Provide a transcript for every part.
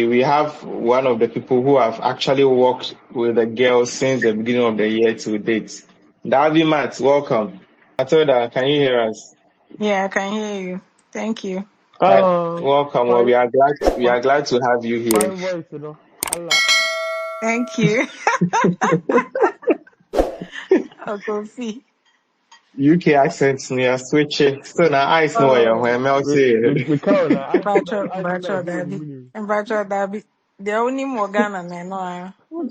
We have one of the people who have actually worked with the girls since the beginning of the year to date. Davy Matt, welcome. Matilda, can you hear us? Yeah, I can hear you. Thank you. Right. Uh, Welcome. Well, fine, we fine, are glad to have you here. fine voice, Allah. Thank you. Uncle Fee. UK accents near switching. So now I know when Mel say. We count now. I think Bacho that's the Dabi. meaning. And Bacho Dabi. The only Morgana, no. Right.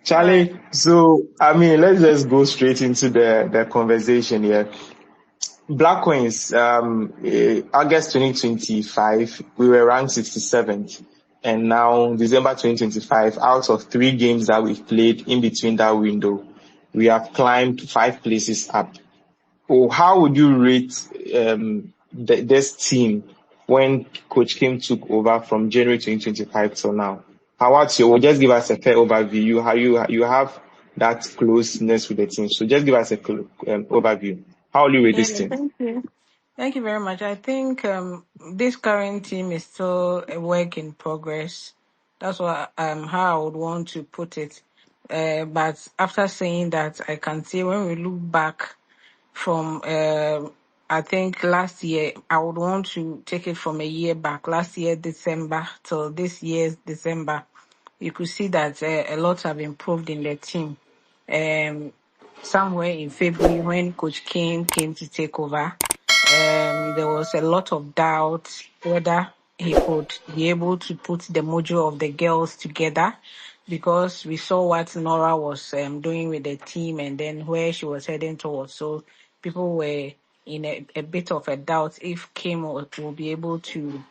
Charlie, so I mean, let's just go straight into the conversation here. Black Queens, August 2025, we were ranked 67th. And now, December 2025, out of 3 games that we've played in between that window, we have climbed 5 places up. Oh, how would you rate this team when Coach Kim took over from January 2025 till now? What's your? Well, just give us a fair overview. How you have that closeness with the team. So just give us a overview. How will you rate Yeah, this team? thank you. Thank you very much. I think this current team is still a work in progress. That's what how I would want to put it. But after saying that, I can say when we look back from I think last year, I would want to take it from a year back. Last year December till this year's December, you could see that a lot have improved in the team. Um, Somewhere in February when Coach King came to take over, there was a lot of doubt whether he could be able to put the mojo of the girls together because we saw what Nora was doing with the team and then where she was heading towards. So people were in a bit of a doubt if Kim will be able to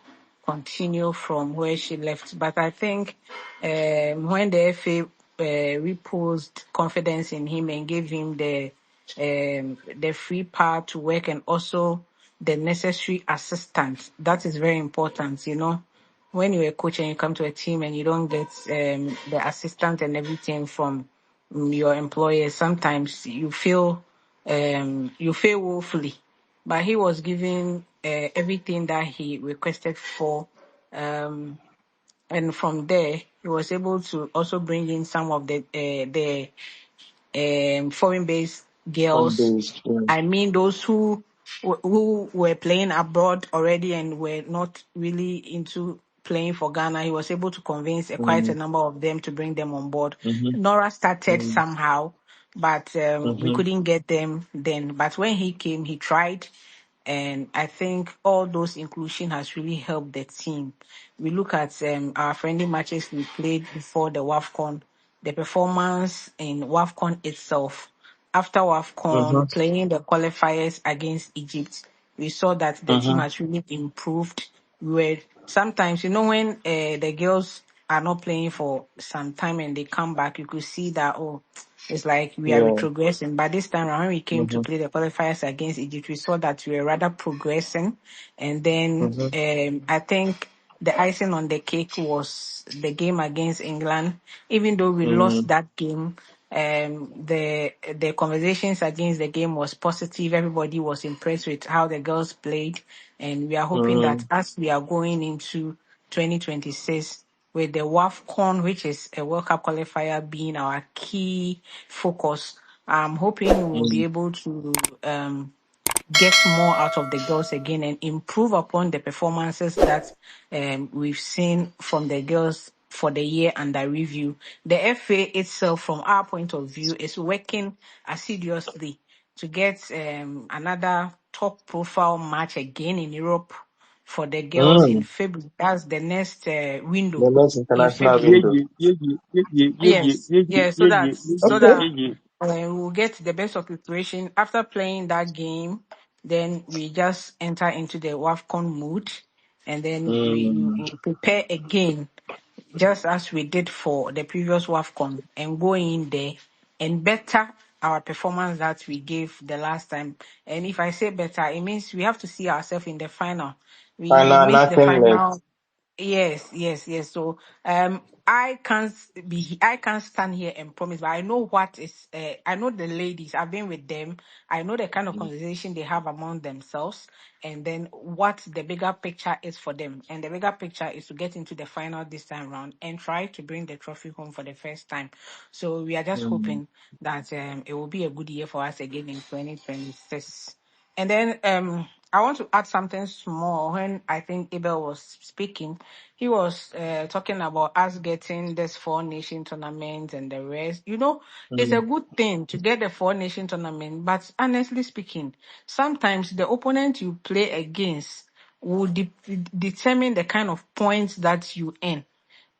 continue from where she left. But I think when the FA reposed confidence in him and gave him the free power to work and also the necessary assistance, that is very important. You know, when you're a coach and you come to a team and you don't get the assistant and everything from your employer, sometimes you feel woefully. But he was given everything that he requested for, um, and from there he was able to also bring in some of the foreign-based On girls. those. Yeah. I mean, those who were playing abroad already and were not really into playing for Ghana. He was able to convince quite a Mm, number of them to bring them on board. mhm, Nora started mm, somehow, but we mhm, couldn't get them then. But when he came, he tried. And I think all those inclusion has really helped the team. We look at our friendly matches we played before the WAFCON, the performance in WAFCON itself. After mhm, WAFCON, playing the qualifiers against Egypt, we saw that the team mhm. has really improved. We were sometimes, when the girls are not playing for some time and they come back, you could see that, oh, it's like we are Yeah. retrogressing. But this time around, when we came to Mhm, play the qualifiers against Egypt, we saw that we were rather progressing. And then mhm, I think the icing on the cake was the game against England. Even though we lost mm, that game, the conversations against the game was positive. Everybody was impressed with how the girls played, and we are hoping that mm, as we are going into 2026 with the WAFCON, which is a World Cup qualifier, being our key focus, I'm hoping we'll be mm, able to get more out of the girls again and improve upon the performances that we've seen from the girls for the year under review. The FA itself, from our point of view, is working assiduously to get another top profile match again in Europe for the girls in mm. February. That's the next window The next in international Yeah, February. window. yeah, yeah, yeah, yeah, yeah, yeah, Yes, yeah, yeah, yes, so yeah, that yeah, so yeah, Okay. that yeah, yeah. we'll get the best of preparation after playing that game. Then we just enter into the WAFCON mood, and then we Mm, will prepare again, just as we did for the previous WAFCON, and go in there and better our performance that we gave the last time. And if I say better, it means we have to see ourselves in the final. We final, missed the nothing left. final Yes. So I can't stand here and promise, but I know what is I know the ladies, I've been with them. I know the kind of conversation they have among themselves, and then what the bigger picture is for them. And the bigger picture is to get into the final this time round and try to bring the trophy home for the first time. So we are just Mm. hoping that it will be a good year for us again in 2026. And then I want to add something small. When I think Abel was speaking, he was talking about us getting this four nation tournament and the rest. It's a Mm. good thing to get the four nation tournament, but honestly speaking, sometimes the opponent you play against will determine the kind of points that you earn.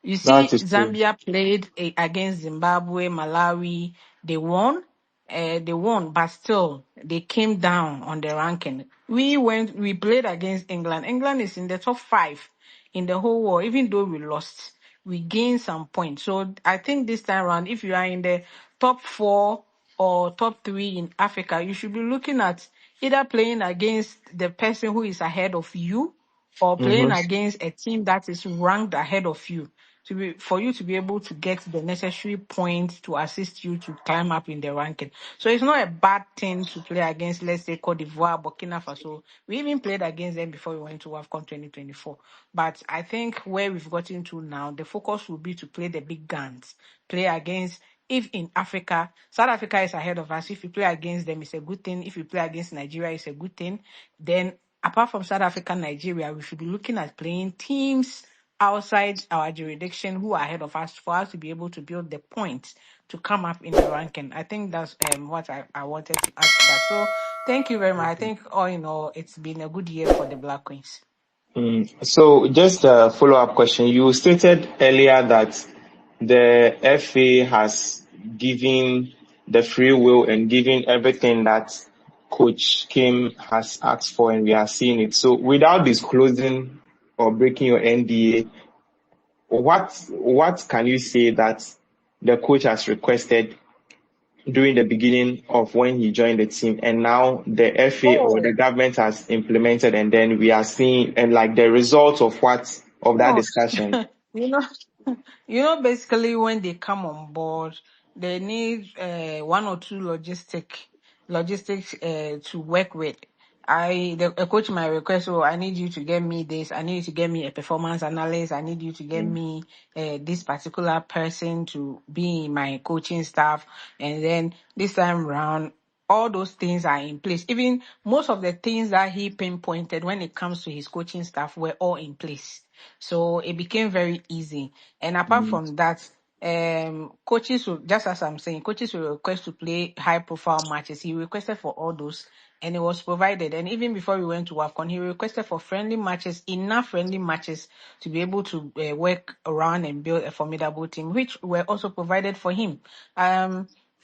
You That see, is true. Zambia played against Zimbabwe, Malawi. They won. They won, but still they came down on the ranking. We played against England. England is in the top five in the whole world. Even though we lost, we gained some points. So I think this time around, if you are in the top four or top three in Africa, you should be looking at either playing against the person who is ahead of you or playing Mm-hmm. against a team that is ranked ahead of you for you to be able to get the necessary points to assist you to climb up in the ranking. So it's not a bad thing to play against, let's say, Cote d'Ivoire, Burkina Faso. We even played against them before we went to AFCON 2024. But I think where we've gotten to now, the focus will be to play the big guns, play against. If in Africa, South Africa is ahead of us, if you play against them, it's a good thing. If you play against Nigeria, it's a good thing. Then, apart from South Africa and Nigeria, we should be looking at playing teams outside our jurisdiction who are ahead of us for us to be able to build the points to come up in the ranking. I think that's what I wanted to add to that. So thank you very much. I think all in all, it's been a good year for the Black Queens. So just a follow-up question. You stated earlier that the FA has given the free will and given everything that Coach Kim has asked for, and we are seeing it. So without disclosing or breaking your NDA, what can you say that the coach has requested during the beginning of when he joined the team, and now the FA or the Oh, government has implemented, and then we are seeing and like the result of that oh, discussion? you know, basically when they come on board, they need one or two logistics to work with. A coach might request, oh, I need you to get me this. I need you to get me a performance analyst. I need you to get Mm. me this particular person to be in my coaching staff. And then this time round, all those things are in place. Even most of the things that he pinpointed when it comes to his coaching staff were all in place. So it became very easy. And apart Mm. from that, coaches will, just as I'm saying, coaches will request to play high profile matches. He requested for all those and it was provided. And even before we went to WAFCON, he requested for friendly matches, enough friendly matches to be able to work around and build a formidable team, which were also provided for him.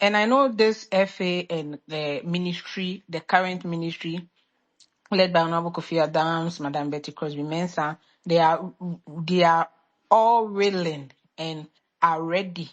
And I know this FA and the ministry, the current ministry, led by Honorable Kofi Adams, Madam Betty Crosby Mensah, they are all willing and are ready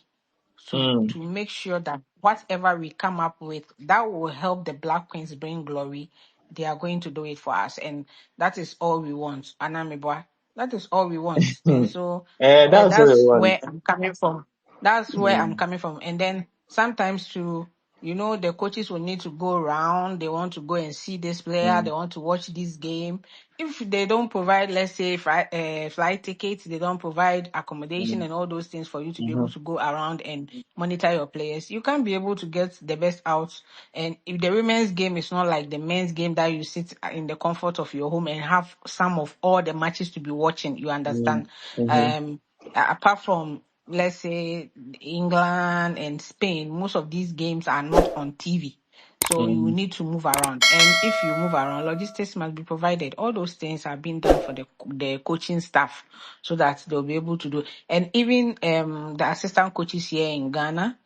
Mm. to make sure that whatever we come up with that will help the Black Queens bring glory, they are going to do it for us, and that is all we want. Anamibwa, that is all we want, and so That's what I that's want. where I'm coming from. That's where I'm Mm. coming from, and then sometimes too. The coaches will need to go around. They want to go and see this player. They Mm. want to watch this game. If they don't provide, let's say, flight tickets, they don't provide accommodation Mm. and all those things for you to be able Mhm. to go around and monitor your players, you can't be able to get the best out. And if the women's game is not like the men's game that you sit in the comfort of your home and have some of all the matches to be watching, you Mm. understand? Mhm. Um, Apart from, let's say, England and Spain, most of these games are not on TV. So you Mm. need to move around. And if you move around, logistics must be provided. All those things are being done for the coaching staff so that they'll be able to do. And even the assistant coaches here in Ghana,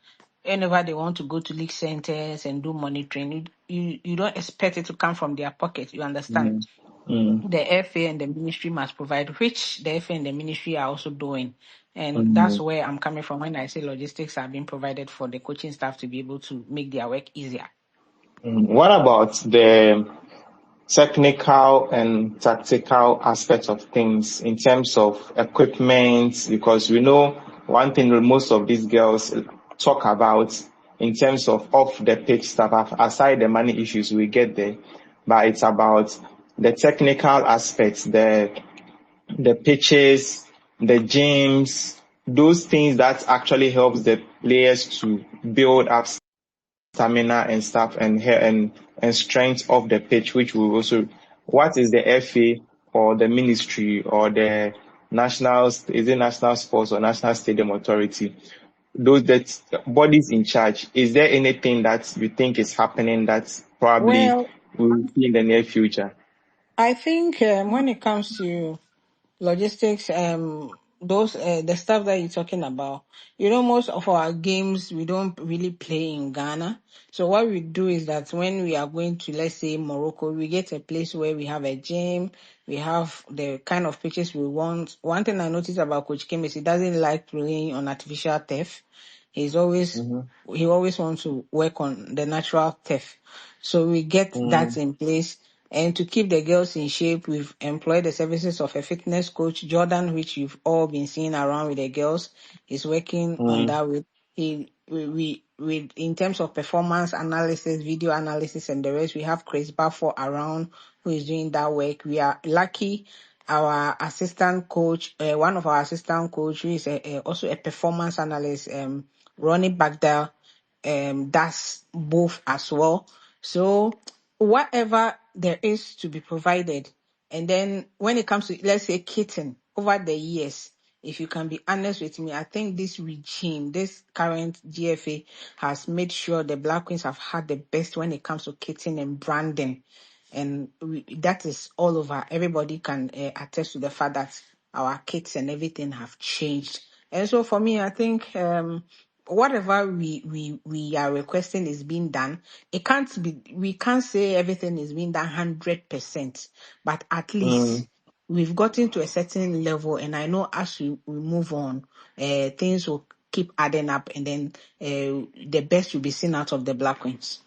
whenever they want to go to league centers and do monitoring, you don't expect it to come from their pocket. You understand? Mm. Mm. The FA and the ministry must provide, which the FA and the ministry are also doing. And that's Mm. where I'm coming from when I say logistics are being provided for the coaching staff to be able to make their work easier. Mm. What about technical and tactical aspects of things in terms of equipment, because we know one thing that most of these girls talk about in terms of off the pitch stuff, aside the money issues we get there, but it's about the technical aspects, the pitches, the gyms, those things that actually helps the players to build up stamina and stuff and strength of the pitch, which will also, what is the FA or the ministry or the national, is it national sports or national stadium authority, those that bodies in charge, is there anything that you think is happening that probably Well, we will see in the near future? I think when it comes to logistics, those the stuff that you're talking about, most of our games we don't really play in Ghana. So what we do is that when we are going to, let's say, Morocco, we get a place where we have a gym, we have the kind of pitches we want. One thing I noticed about Coach Kim is he doesn't like relying on artificial turf. He's always he always wants to work on the natural turf. So we get that in place. And to keep the girls in shape, we've employed the services of a fitness coach, Jordan, which you've all been seeing around with the girls. He's working on that with in terms of performance analysis, video analysis, and the rest. We have Chris Baffo around who is doing that work. We are lucky. Our assistant coach, one of our assistant coach, who is also a performance analyst, Ronnie Bagdal, does both as well. So whatever there is to be provided, and then when it comes to, let's say, kitten, over the years, if you can be honest with me, I think this regime, this current GFA, has made sure the Black Queens have had the best when it comes to kitten and branding. And that is all over. Everybody can attest to the fact that our kits and everything have changed. And so for me, I think whatever we are requesting is being done. We can't say everything is being done 100%, but at least we've gotten to a certain level. And I know as we move on, things will keep adding up, and then the best will be seen out of the Black Queens.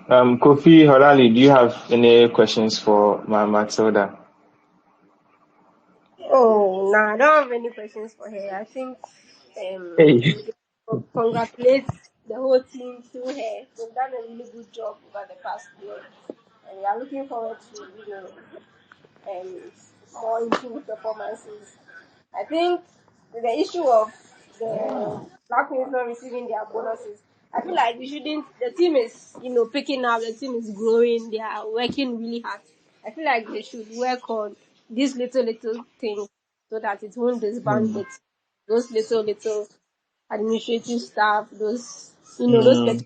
Kofi Holali, do you have any questions for Matilda? Oh, no, I don't have any questions for her. I think Hey. we can congratulate the whole team through her. They've done a really good job over the past year, and we are looking forward to um, more improved performances. I think the issue of the Black Queens not receiving their bonuses, I feel like we shouldn't. The team is, picking up. The team is growing. They are working really hard. I feel like they should work on these little things so that it won't disband the team. Those little administrative staff, those Mm,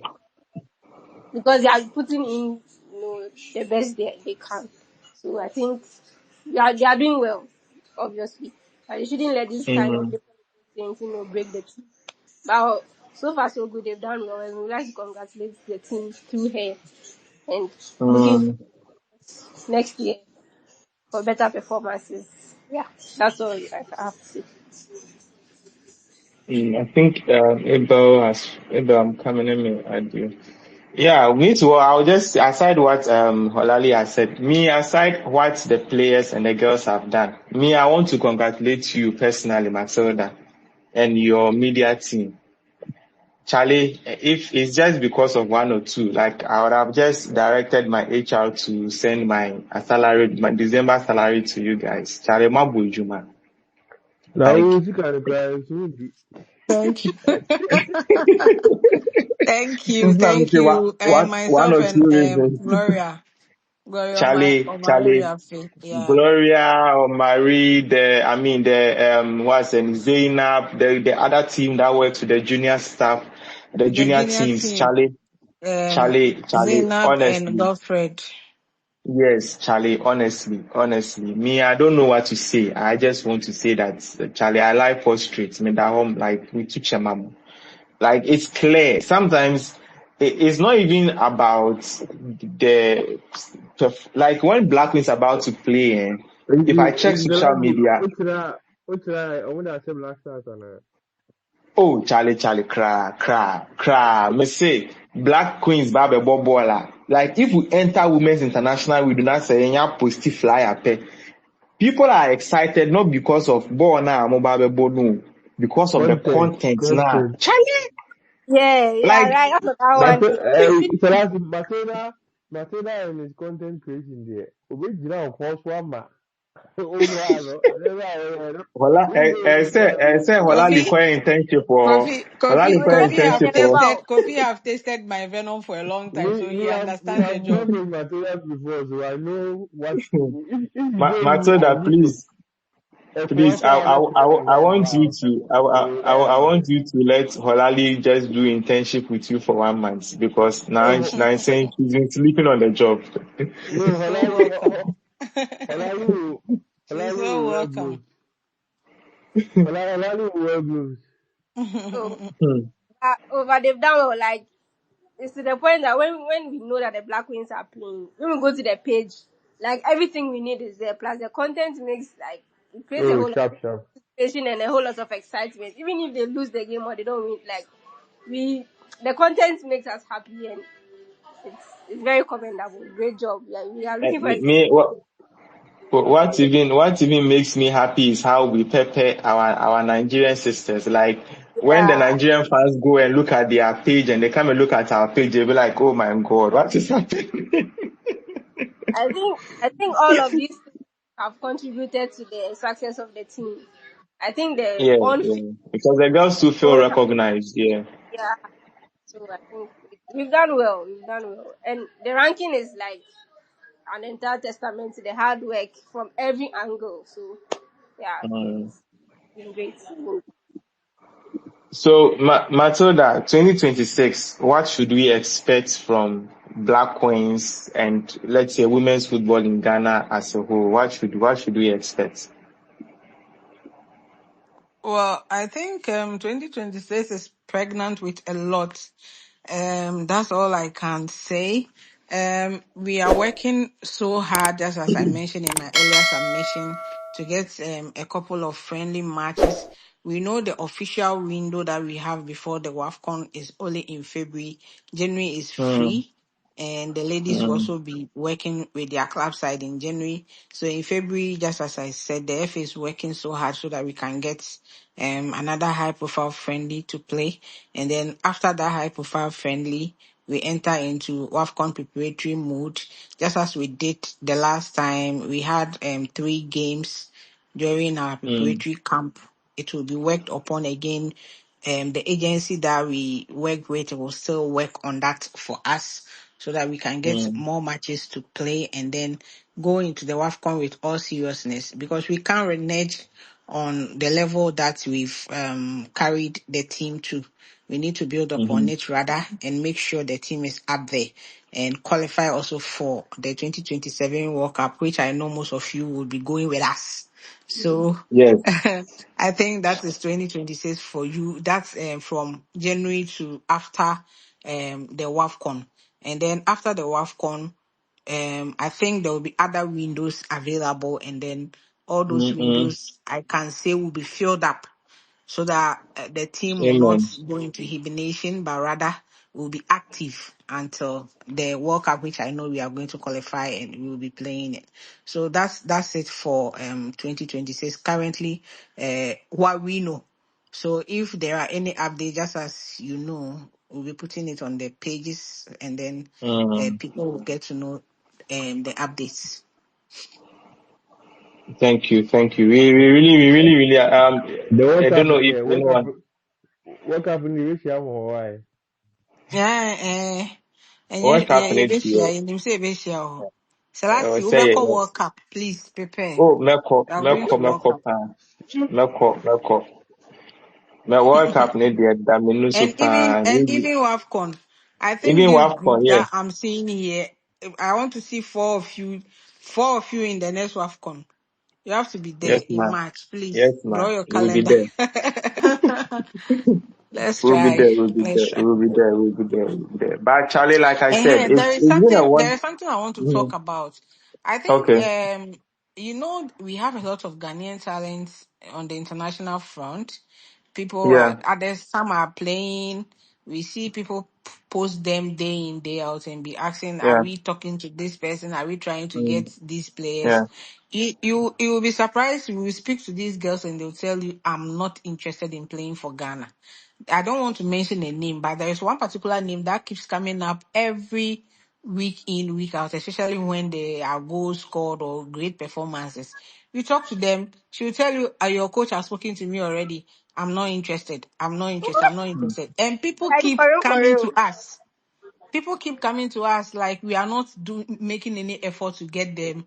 because they are putting in, the best they can. So I think they are doing well, obviously. But you shouldn't let this kind of mm, little things, break the team. But so far so good, they've done well, and we'd like to congratulate the team through her and looking mm, next year for better performances. Yeah, that's all I have to say. I think Abel, I'm coming in me. I do. Yeah, me too. I'll just aside what Holali has said. Me aside what the players and the girls have done. Me, I want to congratulate you personally, Matilda, and your media team. Charlie, if it's just because of one or two, like I would have just directed my HR to send my December salary to you guys. Charlie, Mabujuma. Now, Like, you can cry. Thank you. Thank you. instead of Thank say you. one Myself or and two reasons. Gloria Charlie, Maria Faith. Yeah. Gloria or Marie, what's the name, Zainab, the other team that works with the junior staff, the The junior junior teams. team, Charlie, Zainab and honestly. Godfred. Yes, Charlie, honestly, me, I don't know what to say. I just want to say that, Charlie, I like prostrate. Me, that home, like, we teach your mom. Like, it's clear. Sometimes it's not even about the, like, when Black is about to play, if I check In the social last game, media, I want to accept last start on oh, Charlie, cry. Me say, Black Queens Babe Bobola. Like if we enter Women's International, we do not say any posty flyer pay. People are excited not because of Bona Mobabe Bonu, because of the content now. Content. Charlie, Yeah, like right. That's what that But one is. Salasi, Matilda and his content creation there. Original horse one ma. Overall, never. Hola, We know say Hola Kofi, Likwe internship for Kofi, Hola Kofi, Oh, yeah, Likwe Kofi yeah, have internship yeah, for. wow. tasted Kofi have tasted my venom for a long time, so he we understands the have job. met with Matilda before, so I know what if you go in Matilda, and look please, a please, I like want you wow. to, I want you to let Holali just do internship with you for 1 month because now I'm saying she's been sleeping on the job. No, She's so welcome. Halali She's so will wear gloves. welcome. Halali will wear gloves. So, Hmm, over they've done well, like, it's to the point that when we know that the Black Queens are playing, when we go to the page, like, everything we need is there, plus the content makes, like, it creates a Oh, whole lot sharp, sharp. of anticipation and a whole lot of excitement. Even if they lose the game or they don't win, like, the content makes us happy and it's very commendable. Great job. Yeah, we are looking forward to me, what even makes me happy is how we prepare our Nigerian sisters. Like when the yeah. Nigerian fans go and look at their page and they come and look at our page, they'll be like, "Oh my God, what is happening?" I think all of these things have contributed to the success of the team. I think the Yeah, on field yeah. Because the girls too feel goals have, recognized. Yeah. yeah. So I think we've done well. We've done well, and the ranking is like an entire testament to the hard work from every angle. So yeah, Mm. it's been great. So, Matilda, 2026, what should we expect from Black Queens and let's say women's football in Ghana as a whole? What should we expect? Well, I think 2026 is pregnant with a lot. That's all I can say. We are working so hard, just as I mentioned in my earlier submission, to get a couple of friendly matches. We know the official window that we have before the WAFCON is only in February. January is Mm, free, and the ladies will mm, also be working with their club side in January. So in February, just as I said, the F is working so hard so that we can get another high profile friendly to play. And then after that high profile friendly, we enter into WAFCON preparatory mode, just as we did the last time. We had 3 games during our mm, preparatory camp. It will be worked upon again. The agency that we work with will still work on that for us so that we can get mm, more matches to play and then go into the WAFCON with all seriousness, because we can't renege on the level that we've carried the team to. We need to build upon mhm. it rather and make sure the team is up there and qualify also for the 2027 World Cup, which I know most of you will be going with us. So Yes. I think that is 2026 for you. That's from January to after the WAFCON. And then after the WAFCON, I think there will be other windows available, and then all those Mm, mm. windows I can say will be filled up so that the team will not Amen. go into hibernation, but rather will be active until the World Cup, which I know we are going to qualify and we will be playing it. So that's it for 2026. Currently, what we know. So if there are any updates, just as you know, we'll be putting it on the pages, and then Mm. people will get to know the updates. Thank you. Thank you. We really, The I World don't Cup know in if there. anyone. World Cup in the Russia for why? Yeah, What yeah, happened yɛbɛhyia here? yɛnim sɛ yɛbɛhyia wɔ hɔ. Selassie, Say, wobɛkɔ World Cup, please prepare. oh, We are going to World Cup. Meko. Me World Cup ne deɛ da me nu so And even paa. and even WAFCON. I think Even this WAFCON, group that yes. I'm seeing here, I want to see four of you in the next WAFCON. You have to be there Yes, in ma. March, please. Yes, Draw ma. your We'll be calendar. there. Let's We'll be try. there. We'll be there. Let's try. We'll be there. We'll be there. We'll be there. But Charlie, like I said, And there it's is been a something. There one. is something I want to talk Mhm. about. I think Okay. we have a lot of Ghanaian talents on the international front. People are Yeah. others. Some are playing. We see people post them day in, day out and be asking, are Yeah. we talking to this person? Are we trying to Mm. get these players? Yeah. You will be surprised. You will speak to these girls and they'll tell you, I'm not interested in playing for Ghana. I don't want to mention a name, but there is one particular name that keeps coming up every week in, week out, especially when there are goals scored or great performances. You talk to them, she will tell you, your coach has spoken to me already. I'm not interested. I'm not interested. I'm not Mm. interested. And people Like keep for real, for coming real. to us. People keep coming to us like we are not making any effort to get them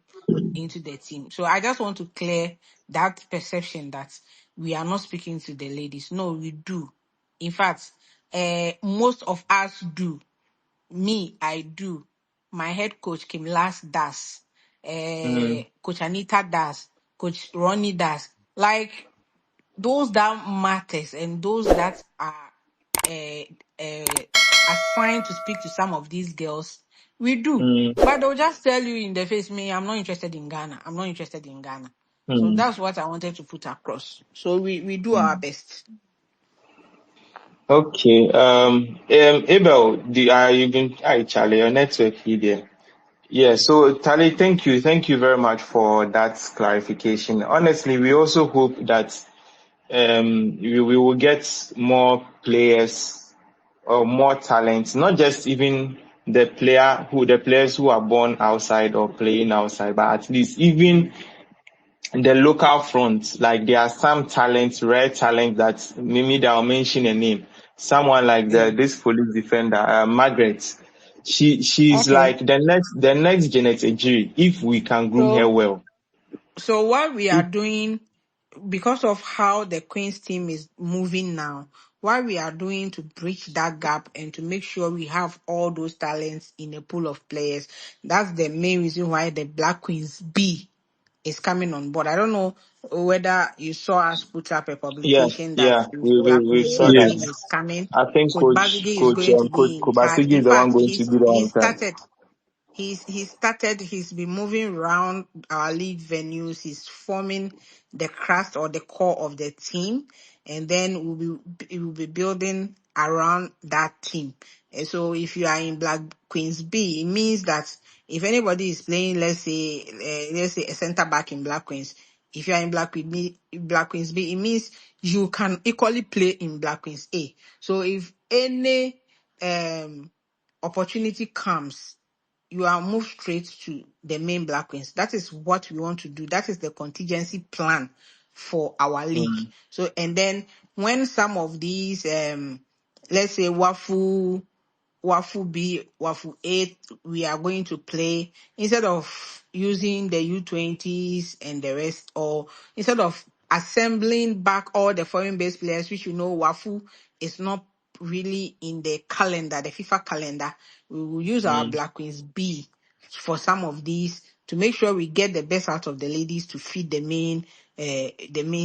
into the team. So I just want to clear that perception that we are not speaking to the ladies. No, we do. In fact, most of us do. Me, I do. My head coach Kim Last does. Mm. Coach Anita does. Coach Ronnie does. Like those that matters and those that are uh, uh, assigned to speak to some of these girls, we do. Mm. But they'll just tell you in the face, me, I'm not interested in Ghana. I'm not interested in Ghana. So Mm. that's what I wanted to put across. So we do our Mm. best. Okay. Abel, you've been, hi, Charlie, your network here. Yeah. So, Charlie, thank you very much for that clarification. Honestly, we also hope that we will get more players or more talent, not just even the players who are born outside or playing outside, but at least even the local front. Like there are some talents, rare talent that maybe I'll mention a name. Someone like Yeah. this police defender, Margaret. She's Okay. like the next Janet Ejiri if we can groom her So well. so what we are If, doing, because of how the Queen's team is moving now, what we are doing to bridge that gap and to make sure we have all those talents in a pool of players, that's the main reason why the Black Queens B is coming on board. I don't know whether you saw us put up a yeah, publication that yeah, Black we Queens saw B that. team Yes. is coming. I think Coach Bazigi is coach going to coach be in charge. Kobasigi In is the one fact, going to be the he on time. started. He's been moving around our league venues. He's forming the crust or the core of the team, and then we'll be building around that team. And so if you are in Black Queens B, it means that if anybody is playing, let's say a center back in Black Queens, if you are in Black Queens B, it means you can equally play in Black Queens A. So if any opportunity comes, you are moved straight to the main Black Queens. That is what we want to do. That is the contingency plan for our league. Mm, So, and then when some of these, let's say Wafu B, Wafu 8, we are going to play instead of using the U20s and the rest, or instead of assembling back all the foreign based players, which Wafu is not really in the calendar, the FIFA calendar. We will use our mm, Black Queens B for some of these to make sure we get the best out of the ladies to feed the main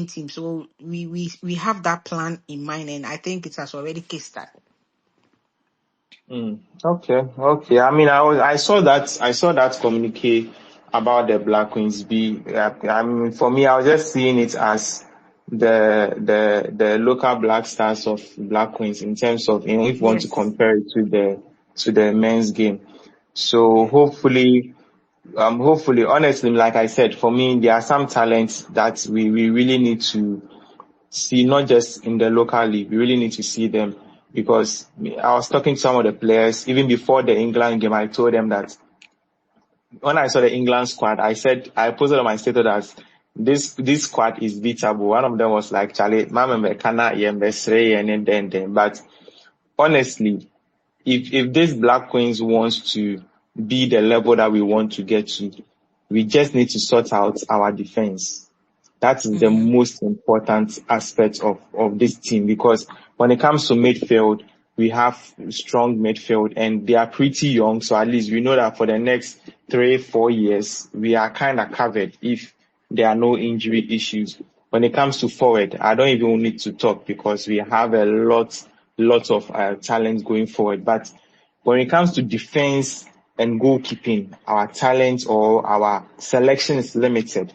team. So we have that plan in mind, and I think it has already kickstarted. mm. Okay. I mean, I saw that communique about the Black Queens B. I mean, for me, I was just seeing it as the local Black Stars of Black Queens in terms of, if you want to Yes. compare it to the men's game. So Yeah. hopefully, honestly, like I said, for me, there are some talents that we really need to see, not just in the local league. We really need to see them because I was talking to some of the players even before the England game. I told them that when I saw the England squad, I posted on my status that this squad is beatable. One of them was like, Charlie, Mama Kana and then. But honestly, if this Black Queens wants to be the level that we want to get to, we just need to sort out our defense. That is the Mm-hmm. most important aspect of this team because when it comes to midfield, we have strong midfield and they are pretty young. So at least we know that for the next 3-4 years, we are kind of covered if there are no injury issues. When it comes to forward, I don't even need to talk because we have a lot of talent going forward. But when it comes to defense and goalkeeping, our talent or our selection is limited.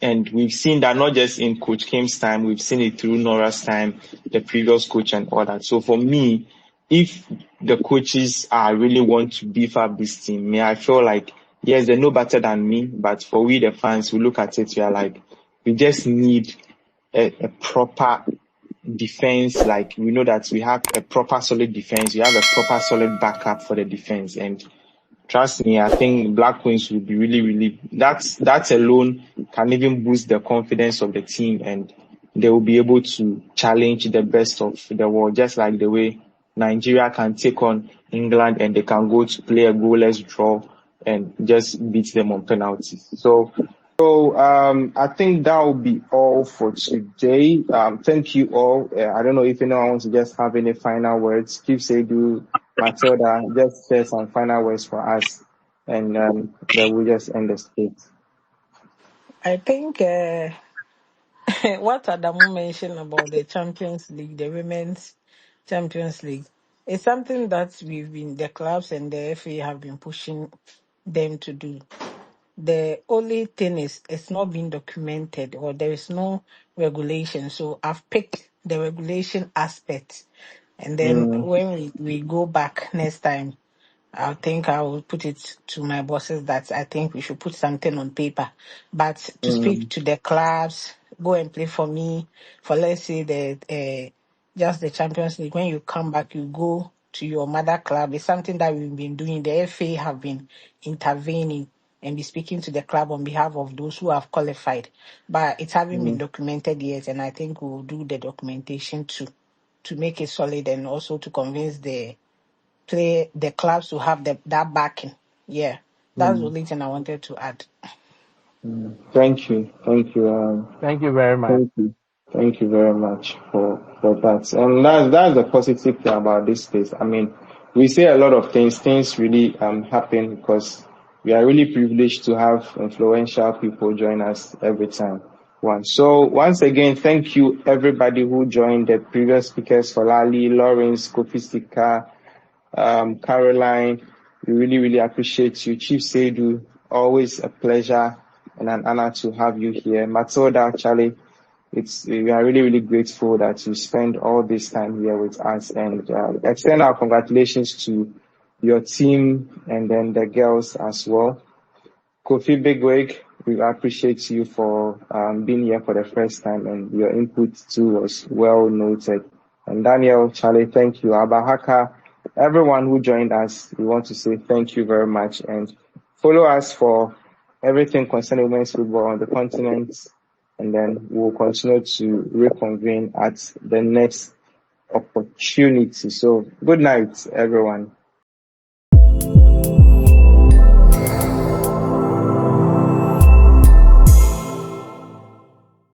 And we've seen that not just in Coach Kim's time, we've seen it through Nora's time, the previous coach and all that. So for me, if the coaches really want to beef up this team, I feel like, yes, they know better than me, but for we the fans, we look at it, we are like, we just need a proper defense. Like, we know that we have a proper solid defense, we have a proper solid backup for the defense, and trust me, I think Black Queens will be really, that alone can even boost the confidence of the team, and they will be able to challenge the best of the world, just like the way Nigeria can take on England and they can go to play a goalless draw and just beat them on penalties. So I think that will be all for today. Thank you all. I don't know if anyone wants to just have any final words. Keep Seydou, Matilda, just say some final words for us, and then we'll just end the state. I think what Adamu mentioned about the Champions League, the Women's Champions League, is something that the clubs and the FA have been pushing them to do. The only thing is it's not been documented, or there is no regulation. So I've picked the regulation aspect. And then when we go back next time, I think I will put it to my bosses that I think we should put something on paper. But to speak to the clubs, go and play for me, for let's say just the Champions League. When you come back, you go to your mother club. It's something that we've been doing. The FA have been intervening and be speaking to the club on behalf of those who have qualified. But it hasn't been documented yet, and I think we'll do the documentation too, to make it solid, and also to convince the clubs to have that backing. Yeah, that's the only thing I wanted to add. Thank you. Thank you very much. Thank you. Thank you very much for that. And that's the positive thing about this space. I mean, we say a lot of things. Things really happen because we are really privileged to have influential people join us every time. So once again, thank you everybody who joined, the previous speakers, Falali, Lawrence, Kofi Sika, Caroline. We really appreciate you. Chief Seydou, always a pleasure and an honor to have you here. Matilda, Charlie, we are really grateful that you spend all this time here with us, and extend our congratulations to your team and then the girls as well. Kofi Bigwig, we appreciate you for being here for the first time, and your input too was well noted. And Daniel, Charlie, thank you. Abahaka, everyone who joined us, we want to say thank you very much, and follow us for everything concerning women's football on the continent, and then we'll continue to reconvene at the next opportunity. So good night, everyone.